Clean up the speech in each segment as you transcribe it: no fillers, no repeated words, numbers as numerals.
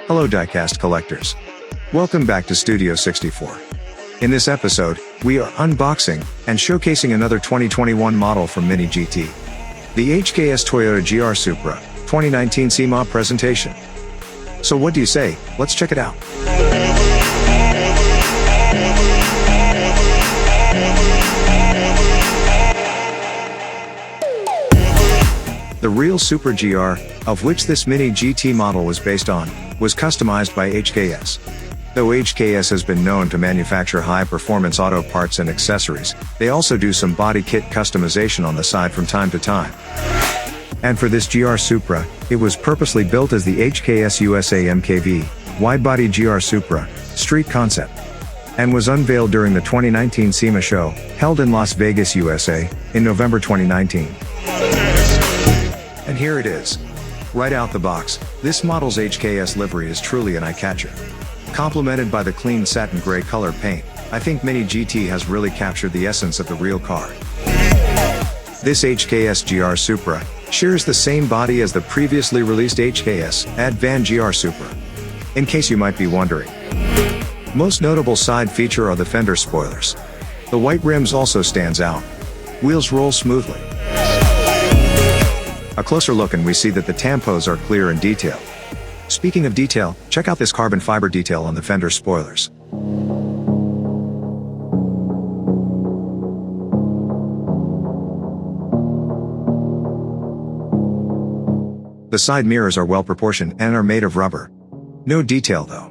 Hello diecast collectors. Welcome back to Studio 64. In this episode, we are unboxing and showcasing another 2021 model from Mini GT. The HKS Toyota GR Supra 2019 SEMA presentation. So what do you say? Let's check it out. The real Supra GR, of which this Mini GT model was based on, was customized by HKS. Though HKS has been known to manufacture high-performance auto parts and accessories, they also do some body kit customization on the side from time to time. And for this GR Supra, it was purposely built as the HKS USA MKV, wide-body GR Supra, street concept, and was unveiled during the 2019 SEMA show, held in Las Vegas, USA, in November 2019. And here it is. Right out the box, this model's HKS livery is truly an eye-catcher. Complemented by the clean satin gray color paint, I think Mini GT has really captured the essence of the real car. This HKS GR Supra shares the same body as the previously released HKS Advan GR Supra. In case you might be wondering. Most notable side feature are the fender spoilers. The white rims also stands out. Wheels roll smoothly. A closer look and we see that the tampos are clear and detailed. Speaking of detail, check out this carbon fiber detail on the fender spoilers. The side mirrors are well proportioned and are made of rubber. No detail though.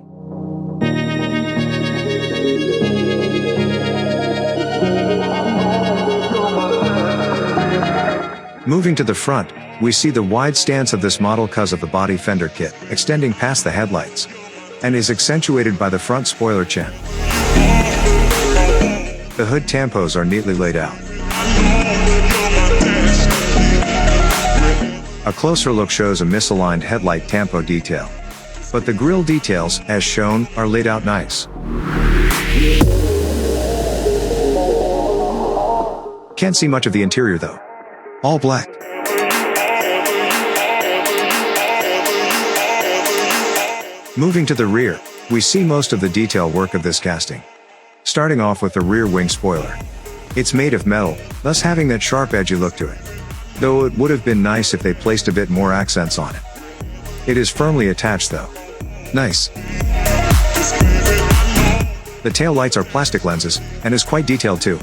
Moving to the front, we see the wide stance of this model cause of the body fender kit, extending past the headlights, and is accentuated by the front spoiler chin. The hood tampos are neatly laid out. A closer look shows a misaligned headlight tampo detail, but the grille details, as shown, are laid out nice. Can't see much of the interior though. All black. Moving to the rear, we see most of the detail work of this casting. Starting off with the rear wing spoiler. It's made of metal, thus having that sharp edgy look to it. Though it would have been nice if they placed a bit more accents on it. It is firmly attached though. Nice. The tail lights are plastic lenses, and is quite detailed too.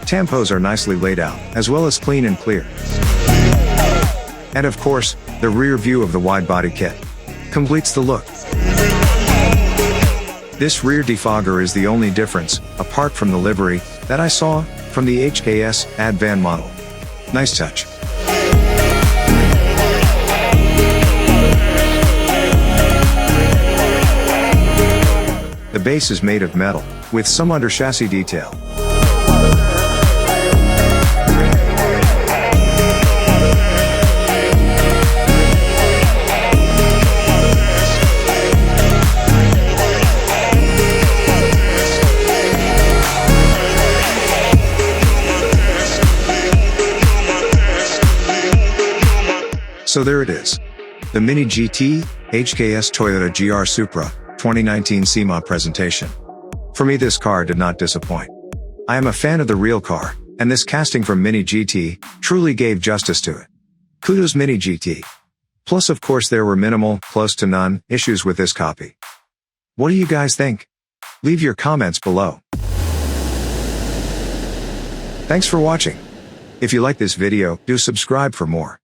Tampos are nicely laid out, as well as clean and clear. And of course, the rear view of the wide body kit completes the look. This rear defogger is the only difference, apart from the livery, that I saw from the HKS Advan model. Nice touch. The base is made of metal, with some under chassis detail. So there it is. The Mini GT, HKS Toyota GR Supra, 2019 SEMA presentation. For me this car did not disappoint. I am a fan of the real car, and this casting from Mini GT truly gave justice to it. Kudos Mini GT. Plus of course there were minimal, close to none, issues with this copy. What do you guys think? Leave your comments below. Thanks for watching. If you like this video, do subscribe for more.